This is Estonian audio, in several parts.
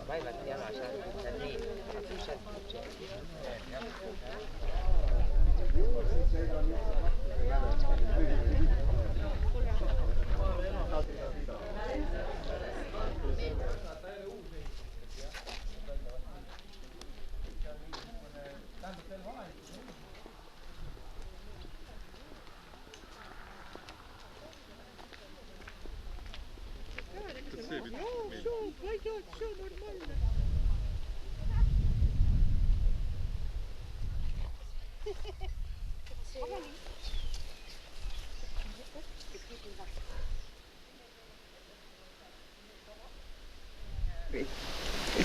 Vaivat jalas arvittaa niin, että pysähtyy.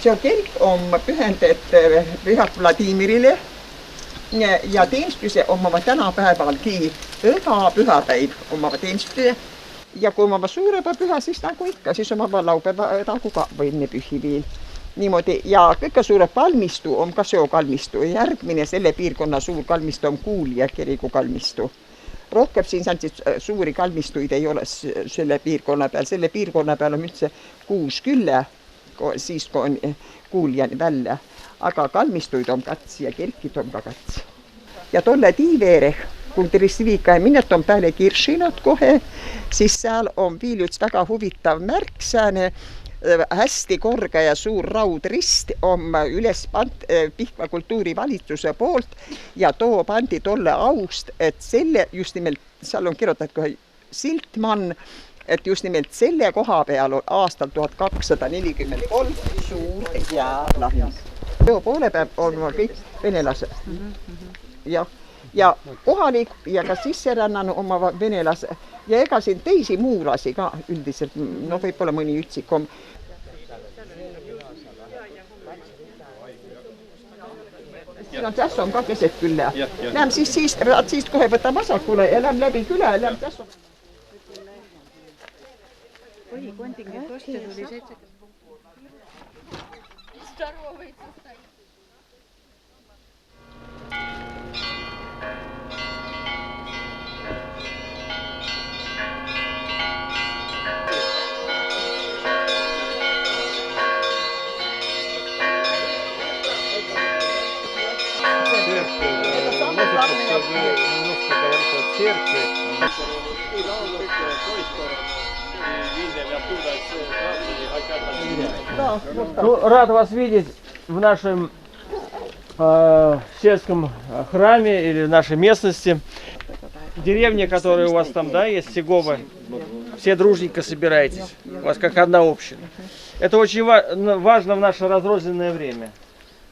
See kirk on pühendatud Püha Vladimirile ja teenistuse omavad tänapäevalgi iga pühapäiv omavad teenistuse. Ja kui omavad suurema püha, siis nagu ikka, siis omavad laupäeva nagu ka või enne pühi veel. Niimoodi. Ja kõige suurem kalmistu on ka seokalmistu. Järgmine selle piirkonna suur kalmistu on Kuulja kiriku kalmistu. Rohkem siin suuri kalmistuid ei ole selle piirkonna peal. Selle piirkonna peal on üldse 6 külle, siis kui on Kuuljani välja. Aga kalmistuid on katsi ja kirkid on ka katsi. Ja tolle tiiveere, kun Teresivika ja minnet on päälle kiršinat kohe, siis seal on veel üks väga huvitav märksääne. Hästi korge ja suur raudrist on üles pand Pihkva kultuurivalitsuse poolt ja too pandi tolle aust, et selle just nimelt, seal on kirjutatud kohe Siltmann, et just nimelt selle koha peal on aastal 1243 suur jäälahing. Teo poole peab on kõik venelased. Ja kohalik ja ka sisserännanu oma venelase ja ega siin teisi muulasi ka üldiselt, no võib-olla mõni ütsik on. Siin on tässä on ka keset külla. Lähm siis kohe võta vasakule ja lähm läbi küla ja lähm tässä on. Kontingent ostja tuli 7. Ну, рад вас видеть в нашем сельском храме или в нашей местности. Деревня, которая у вас там, да, есть, Сегова. Все дружненько собираетесь. У вас как одна община. Это очень важно в наше разрозненное время.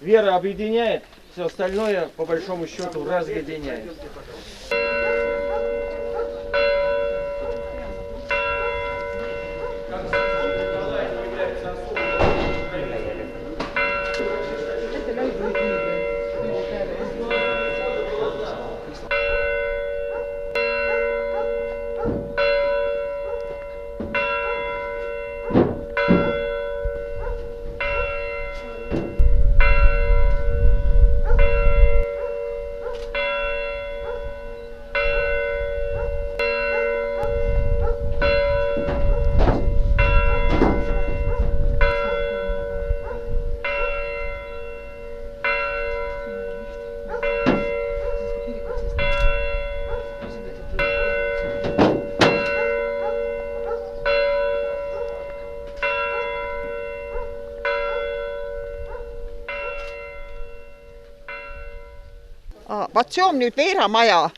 Вера объединяет, все остальное, по большому счету, разъединяет. Vaat see on nüüd Veera maja,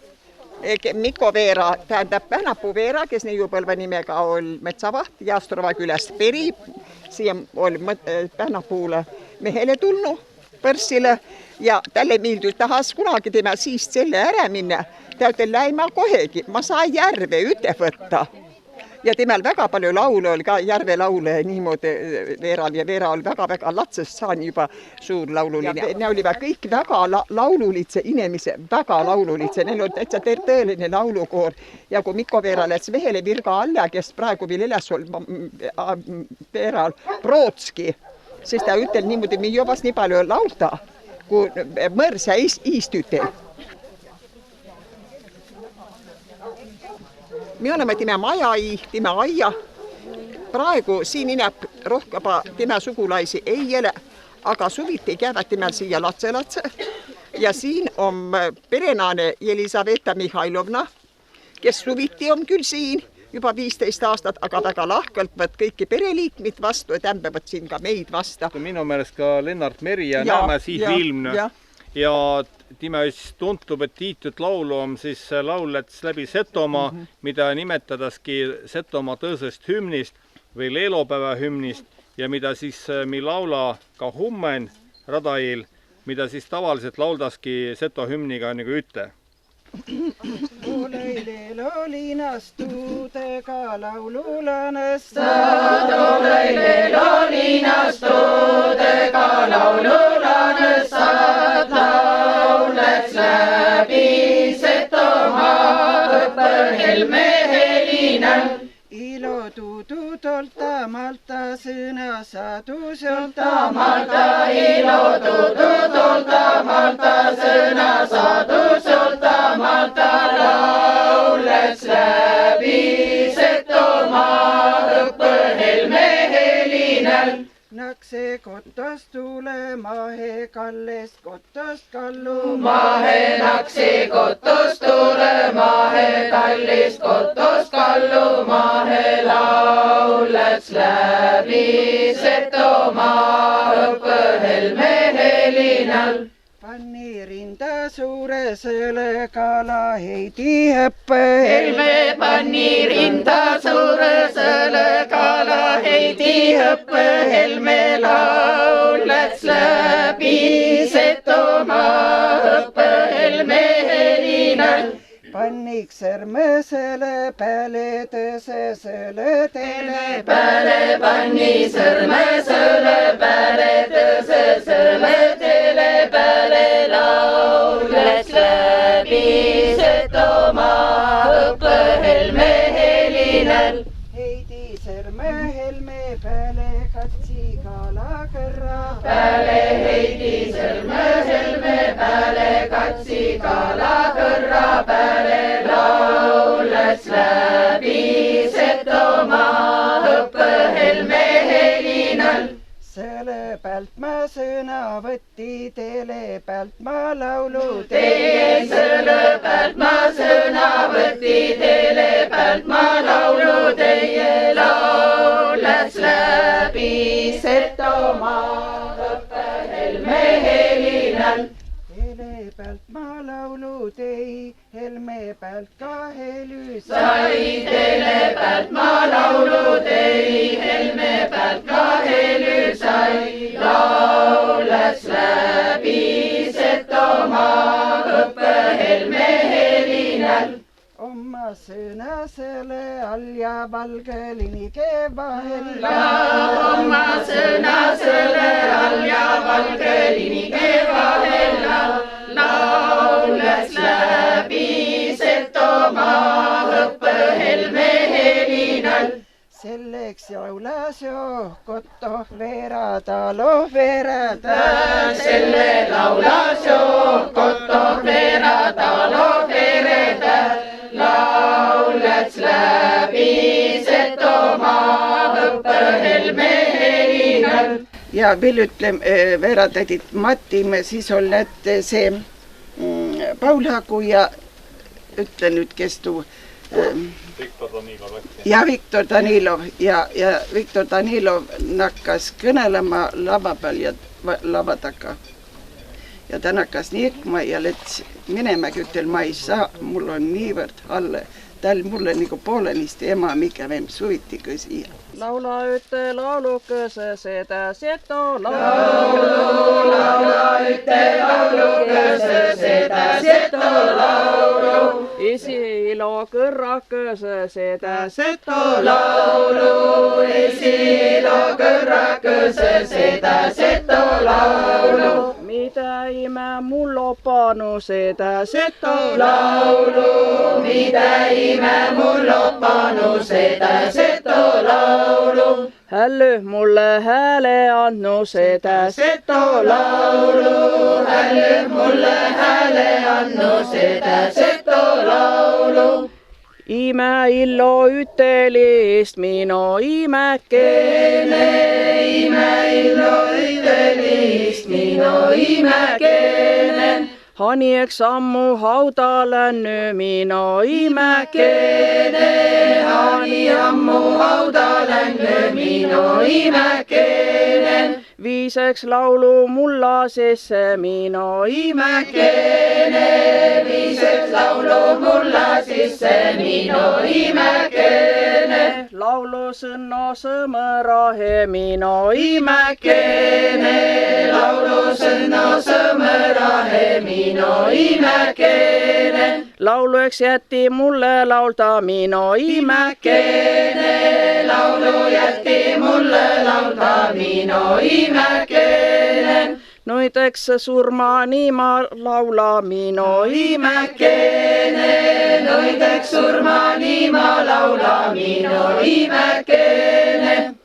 Mikko Veera, tähendab Pähnapuu Veera, kes neiupõlve nimega oli metsavaht Jaastrova külast peri. Siia oli Pähnapuule mehele tulnud põrsile ja tälle meeldib tahas kunagi tema siis selle ära minna. Ta ütles, läima kohegi, ma saan järve üte võtta. Ja temal väga palju laule oli ka järve laule niimoodi Veeral ja Veera oli väga latsest saani juba suur laululine. Ne olivat kõik väga laululitse inimese, väga laululitse. Neil oli täitsa tõeline laulukoor. Ja kui Mikko Veera läks mehele Virga alla, kes praegu veel elas oli Veeral Broodski, siis ta ütel niimoodi, me jõvas nii palju laulda, kui mõrs ja iistütel. Me oleme tema maja, tema aia praegu siin inäb rohkaba tema sugulaisi ei ole, aga suviti käivad temal siia latse. Ja siin on perenaane Jelisaveta Mihhailovna, kes suviti on küll siin juba 15 aastat, aga väga lahkelt võt kõiki pereliikmid vastu, et ämbevad siin ka meid vasta. Minu meelest ka Lennart Meri ja Näeme siit Vilmne. Ja tema tuntub, et tiitut laulu on siis laulets läbi Setomaa, mida nimetadaski Setomaa tõõsest hümnist või leelopäeva hümnist ja mida siis mi laula ka hummen Radail, mida siis tavaliselt lauldaski Seto hümniga nagu ütte. Oleilelo linastudega laululanesta. Oleilelo linastudega laululanesta. Laulets läbi Setomaa õppehelme helinal. Ilo tututolta malta sõna sadusolta malta. Ilo tututolta malta sõna sadusolta malta. Laulets läbi Setomaa õppehelme helinal. Nakse kotost tule mahe kallest kotost kallu. Mahe nakse kotost tule mahe kallist kotost kallu. Mahe laulets läbi Setomaa õppehelme helinal. Panni rinda suure sõle kala heidi õppe. Helme panni rinda suure sõle kala heidi õppe. Helme laulets läbi Setomaa õppehelme helinal. Panniks sõrmesele peale tõse sõle teele peale. Panni sõrmesele peale tõse sõle teele peale. Laulets läbi Setomaa õppehelme helinal. Heidi sõrmehelme peale katsi kala kõrra. Peale Heidi sõrmehelme peale katsi kala kõrra peale. Laulets läbi Setomaa õppehelme helinal. Selle pealt ma sõna võtti, teele pealt ma laulu teie. Selle pealt ma sõna võtti, teele pealt ma laulu teie. Laulets läbi Setomaa õppehelme helinal. Teele pealt ma laulu tei, helme pealt ka helü sai. Teele pealt ma laulu tei, helme pealt ka helü sai. Laulets läbi Setomaa õppehelme helinal. Oma sõna selle all ja valgelinike vahel. Oma sõna selle all ja valgelinike vahel. Laulets läbi Setomaa õppehelme helinal. Selleks laulas jo kotoh verada, loh verada. Selle laulas jo kotoh verada, loh verada. Laulets läbi Setomaa õppehelme helinal. Ja veel ütleme, veeratädid Matime, siis on lätte see Paul Hagu ja ütle nüüd, kes tuu Viktor Danilov ja Viktor Danilov nakkas kõnelema lava peal ja lava taga. Ja ta nakkas niikma ja lets minemägi ütel, ma ei saa, mul on niivõrd halle. Tal mulle nagu poolenisti ema mikä vem suviti siia. Laula ütte laulukese seda Seto laulu. Laula ütte laulukese seda Seto laulu. Isilo kõrrakese seda Seto laulu. Isilo kõrrakese seda Seto laulu. Mitä imä mul lopanu seda Seto laulu. Mitä imä mul lopanu seda Seto laulu. Hälly mulle hääle andnu seda Seto laulu. Hälly mulle hääle andnu seda Seto laulu. Ime illo ütelist mino imekene. Ime illo ütelist mino imekene. Hanieks ammu haudalänny mino imekene. Hani ammu haudalänny mino imekene. Viiseks laulu mulla sisse mino imekene. Viiseks laulu mulla sisse mino imekene. Laulu sõnno sõmõrahe mino imekene. Laulu sõnno sõmõrahe mino imekene. Laulueks jätti mulle laulda mino imekene. Laulu jätti mulle laulda mino imekene. Noiteks surmani ma laula mino imekene. Noiteks surmani ma laula mino imekene.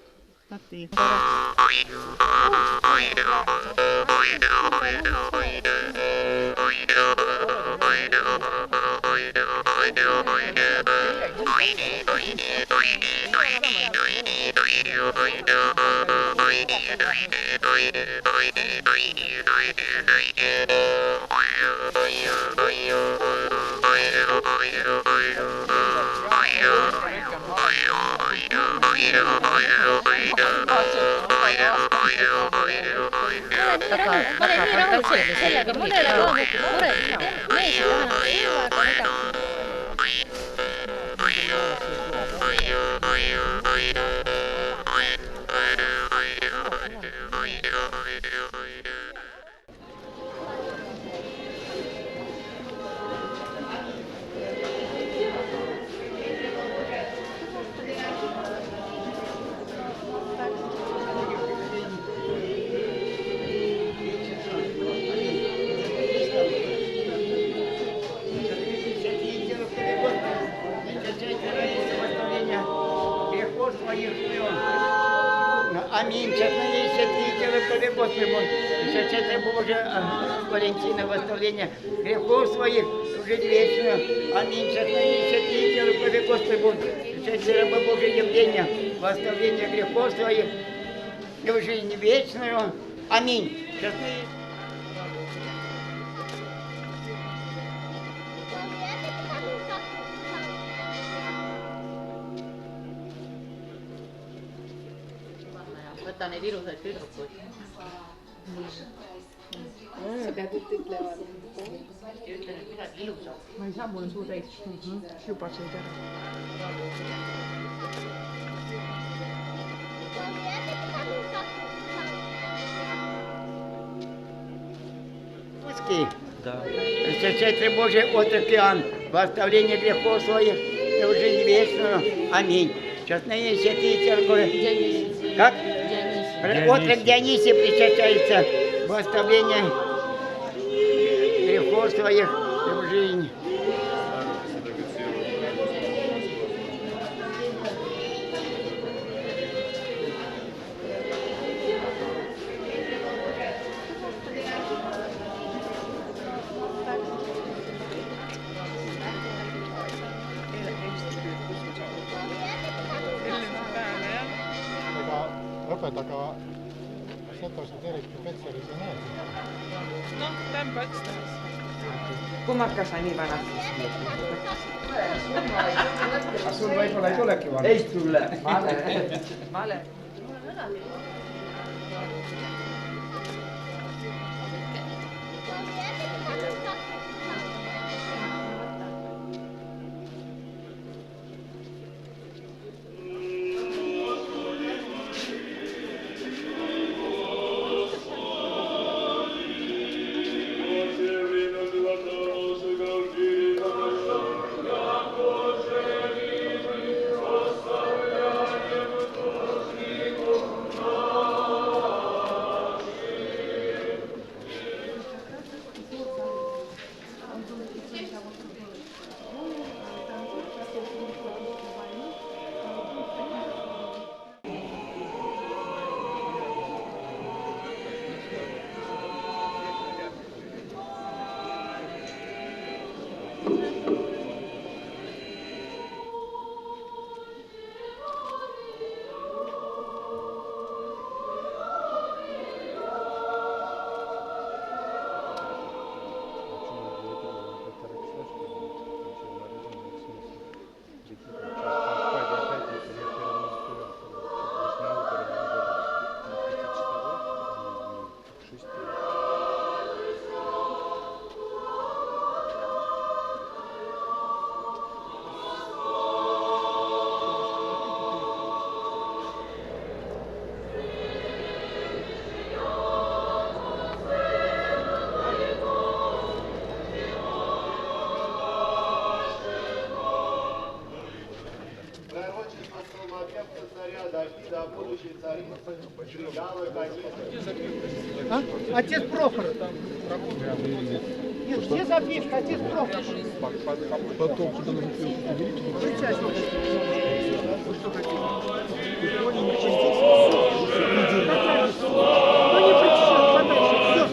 Аминь. Честные святители, Господи Боже, Пречестная Божия, Валентина, восстановление грехов своих, жизнь вечную. Аминь. Честные святители, Господи Боже, Пречестная раба Божия Евгения, восстановление грехов своих, в жизнь вечную. Аминь. Честные... Võta neid ilusaid tüdrukuid. Sa pead ütlema. Ütle nüüd midagi ilusat. Ma ei saa, mul on suu täis. Juba sõid ära. Да. Пречестная Божия, отрок Иоанн, восставление грехов своих и в жизнь вечную. Аминь. Честные святые церкви. Как? Отрок Дионисий причащается в восставление грехов своих и в жизнь. Õpetaga Setosa Tereki Petseris ja näed. Noh, tämba ükstas. Kummakas on nii vanasti. Aga sul võib-olla ei tulegi vanasti. Ei tule. Vale. Oh А? Отец Прохор. Нет, где записка? Отец Прохор. Потом что нужно увеличить. Вы что хотите? Ну не причем, подальше, все.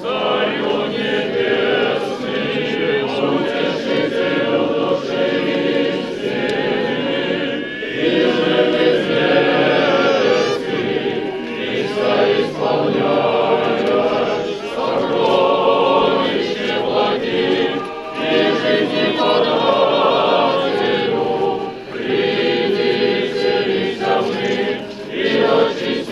Царю небесный, утешителю души истины, и же везде Христа исполняешь, сокровище благих и жизни подателю, приди вселися мы, и очисти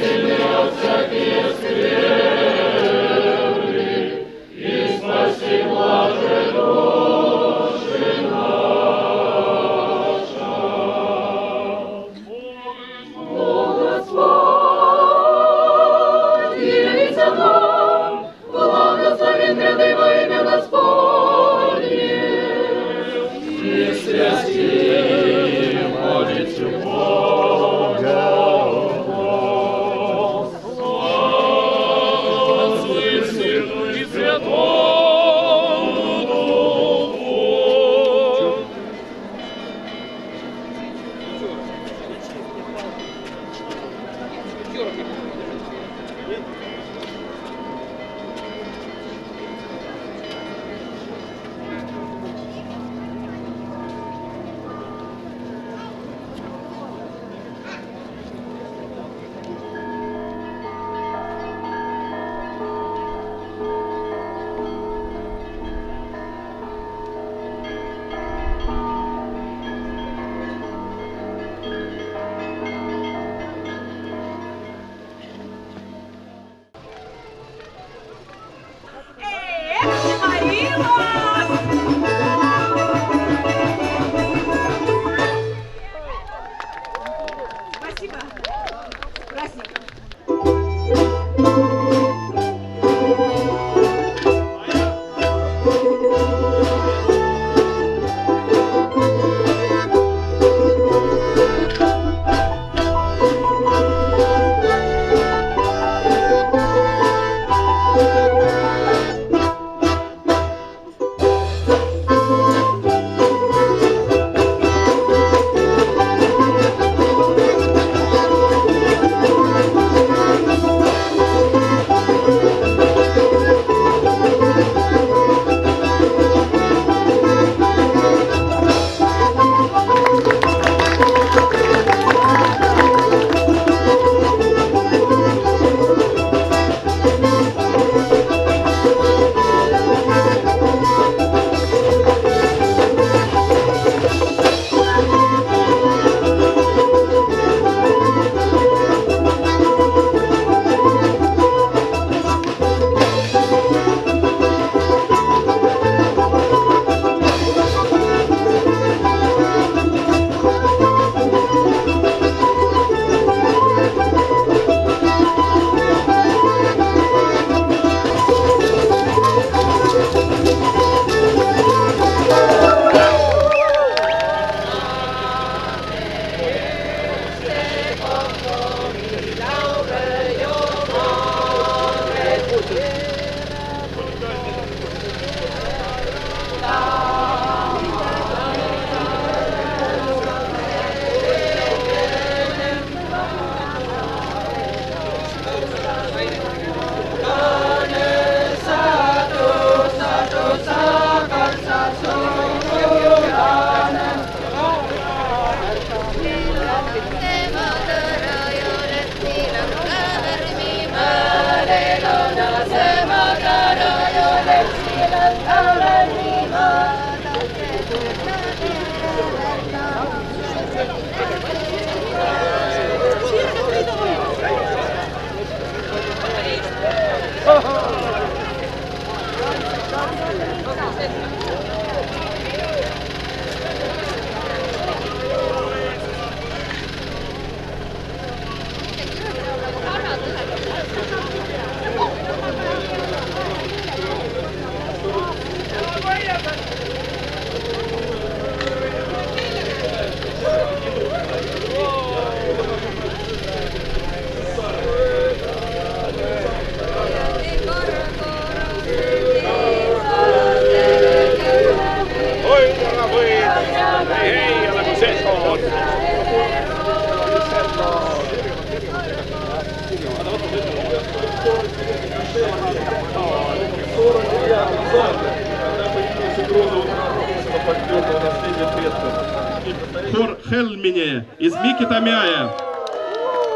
Хельмине из Микитамяя.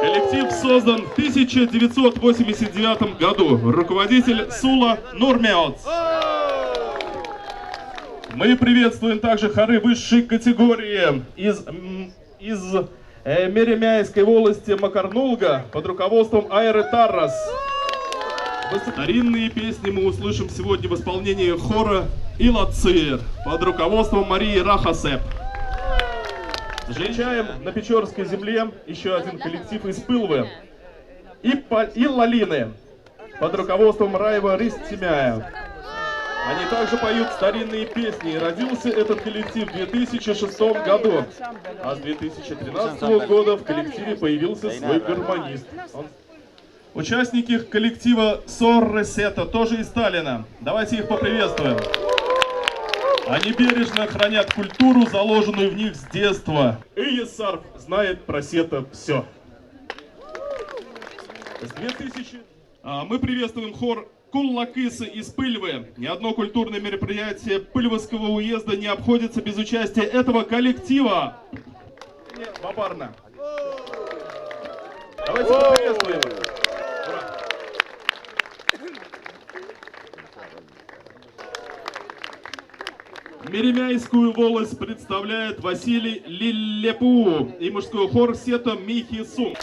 Коллектив создан в 1989 году. Руководитель Сула Нурмеоц. Мы приветствуем также хоры высшей категории из Меремяйской волости Макарнулга под руководством Айры Таррас. Старинные песни мы услышим сегодня в исполнении хора Илацир под руководством Марии Рахасеп. Встречаем на Печорской земле еще один коллектив из Пылвы и Лалины под руководством Раева Ристемяя. Они также поют старинные песни. И родился этот коллектив в 2006 году. А с 2013 года в коллективе появился свой гармонист. Участники коллектива Сорресета тоже из Сталина. Давайте их поприветствуем. Они бережно хранят культуру, заложенную в них с детства. Иесарф знает про сета все. Мы приветствуем хор Куллакысы из Пыльвы. Ни одно культурное мероприятие Пыльвовского уезда не обходится без участия этого коллектива. Бабарна. Давайте поприветствуем. Меремяйскую волость представляет Василий Лилепу и мужской хор сета Михи Сум.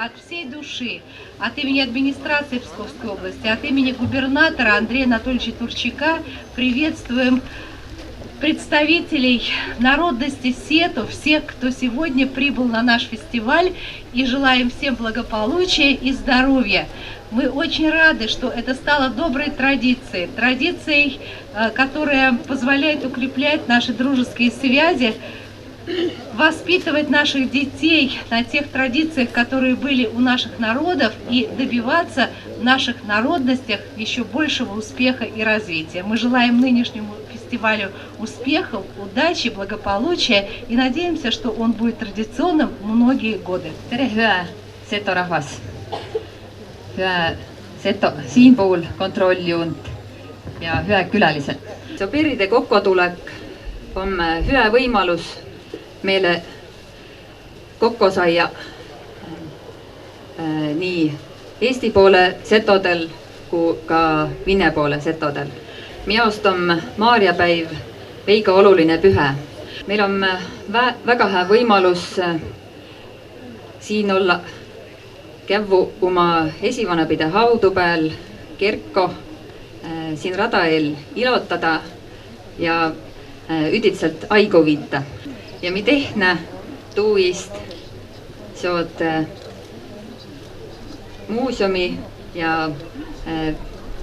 От всей души, от имени администрации Псковской области, от имени губернатора Андрея Анатольевича Турчака приветствуем представителей народности сету, всех, кто сегодня прибыл на наш фестиваль, и желаем всем благополучия и здоровья. Мы очень рады, что это стало доброй традицией, которая позволяет укреплять наши дружеские связи, воспитывать наших детей на тех традициях, которые были у наших народов, и добиваться в наших народностях еще большего успеха и развития. Мы желаем нынешнему фестивалю успехов, удачи, благополучия и надеемся, что он будет традиционным многие годы. Tere, hüa Seto rahvas, hüa Seto siinpool kontrolljuund ja hüa külalised. Soberide kokkotulek on hüa võimalus meile kokku saia nii Eesti poole setodel kui ka Vene poole setodel. Minu arust on Maarjapäiv väga oluline pühe. Meil on väga hea võimalus siin olla kävu oma esivanapide haudu peal Kerko siin rada eel ilotada ja yditselt aigu viita. Ja mi tehnä tuuist seot muuseumi ja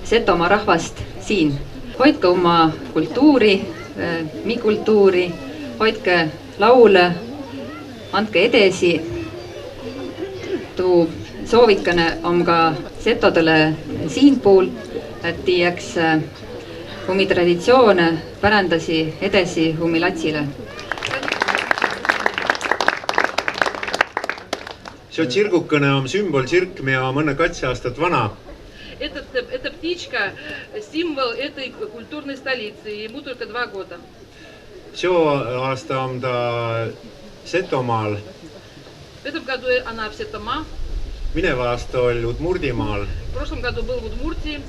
Setomaa rahvast siin. Hoidke oma kultuuri, mi kultuuri, hoidke laule, andke edesi. Tuu soovikane on ka setodele siinpool, et tiiaks umi traditsioone pärandasi edesi umi latsile. See tsirgukene on sümboltsirk, mida on mõne 2 aastat vana. Эта птичка – символ этой культурной столицы, ему только 2 года. See aasta on ta Setomaal. В этом году она в Сетома. Mineva aasta oli Udmurdimaal. В прошлом году был в Удмуртии.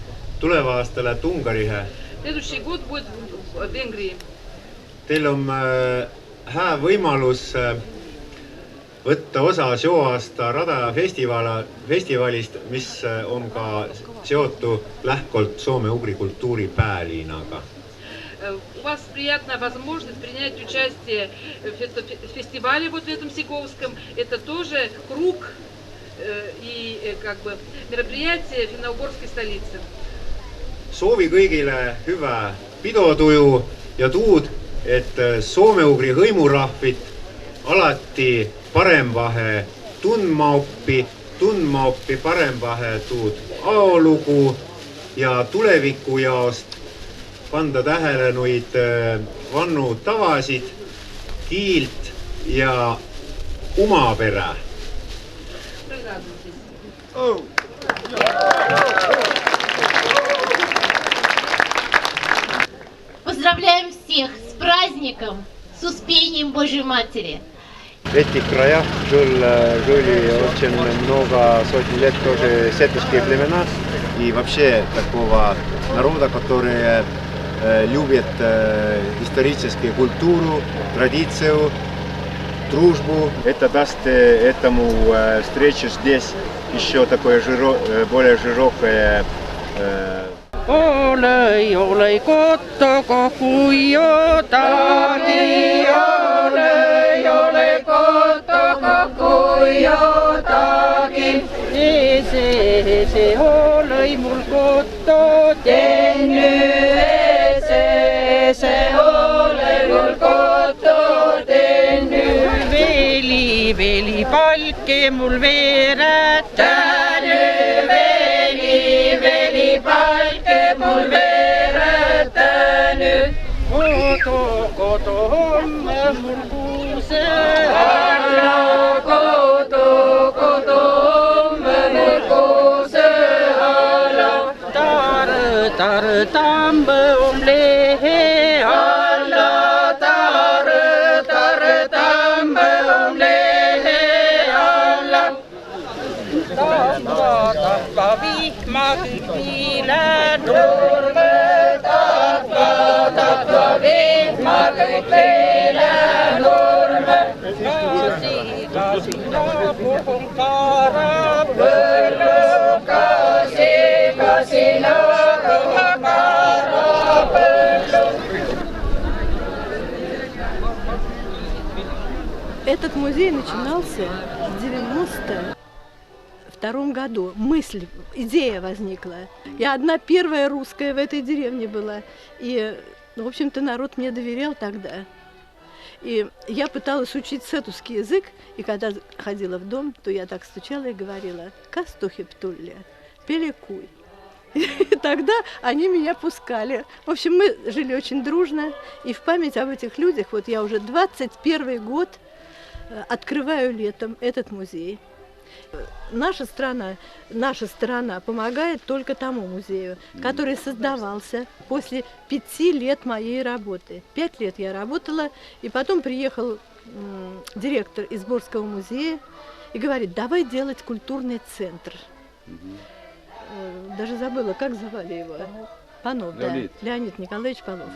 Tuleva aasta läheb Ungarihe. Следующий год будет в Венгрии. Teil on hää võimalus võtta osa seo aasta Radaja festivalist, mis on ka seotud lähkolt soome-ugri kultuuri pääliinaga. У вас приятная возможность принять участие в фестивале вот в этом Сиговском. Это тоже круг и как бы мероприятие финно-угорской столицы. Soovi kõigile hyvää pidotuju ja tuud, et soome-ugri hõimurahvit alati paremvahe tundma oppi paremvahe tuud aolugu ja tuleviku jaost panda tähele nuid vannu tavasid, kiilt ja umapere. Поздравляем всех с праздником, с Успением Божьей Матери. В этих краях жили очень много сотен лет тоже сетовские племена. И вообще такого народа, который любит историческую культуру, традицию, дружбу. Это даст этому встрече здесь еще такое более широкое. Olei kottoko kuijotaki, olei kottoko kuijotaki. Se olei mul kotto tenny, se olei mul kotto tenny. Veli palke mul veerätäny, veli palke mul veerätäny. Koto homme mul kuuse alla, koto homme mul kuuse alla. Tar tambe om lehe alla, tar tambe om lehe alla. Tappa vihma kõigile nurme, tappa vihma kõigile nurme. Kasi naabur on kaarab põllu, kasi naabur on kaarab põllu. Этот музей начинался в 92 году. Идея возникла. Я одна первая русская в этой деревне была. И, в общем-то, народ мне доверял тогда. И я пыталась учить сетовский язык, и когда ходила в дом, то я так стучала и говорила: «Кастухи птулли, пеликуй». И тогда они меня пускали. В общем, мы жили очень дружно. И в память об этих людях, вот я уже 21 год открываю летом этот музей. Наша сторона помогает только тому музею, который создавался после 5 лет моей работы. 5 лет я работала, и потом приехал директор из Борского музея и говорит: давай делать культурный центр. Даже забыла, как звали его. Панов, Леонид. Да, Леонид Николаевич Панов.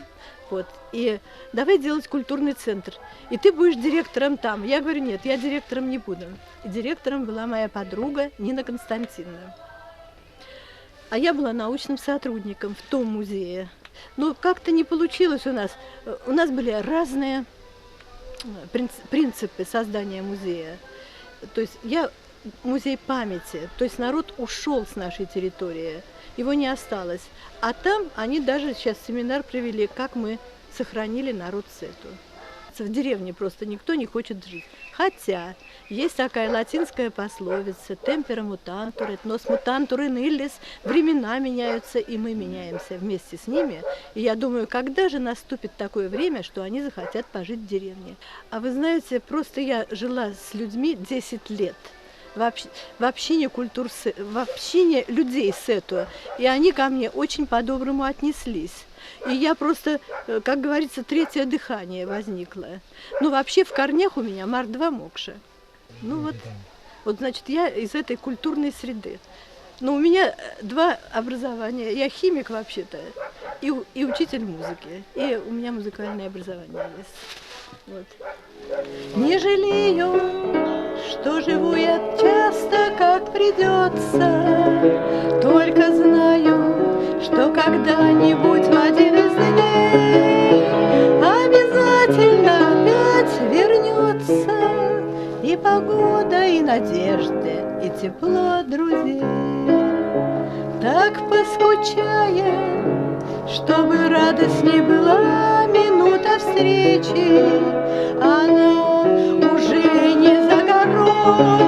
Вот. И давай делать культурный центр. И ты будешь директором там. Я говорю: нет, я директором не буду. И директором была моя подруга Нина Константиновна. А я была научным сотрудником в том музее. Но как-то не получилось у нас. У нас были разные принципы создания музея. То есть музей памяти, то есть народ ушел с нашей территории, его не осталось. А там они даже сейчас семинар провели, как мы сохранили народ Сету. В деревне просто никто не хочет жить. Хотя есть такая латинская пословица «Tempera mutantur et nos mutantur in illis». Времена меняются, и мы меняемся вместе с ними. И я думаю, когда же наступит такое время, что они захотят пожить в деревне. А вы знаете, просто я жила с людьми 10 лет. В общине в общине людей Сету. И они ко мне очень по-доброму отнеслись. И я просто, как говорится, третье дыхание возникло. Ну, вообще в корнях у меня Мардва Мокша. Ну вот, значит, я из этой культурной среды. Но у меня 2 образования. Я химик вообще-то и учитель музыки. И у меня музыкальное образование есть. Вот. Не жалею, что живу я часто, как придется. Только знаю, что когда-нибудь в один из дней обязательно опять вернется и погода, и надежды, и тепло друзей. Так поскучаем, чтобы радостней была минута встречи, она уже не за горой.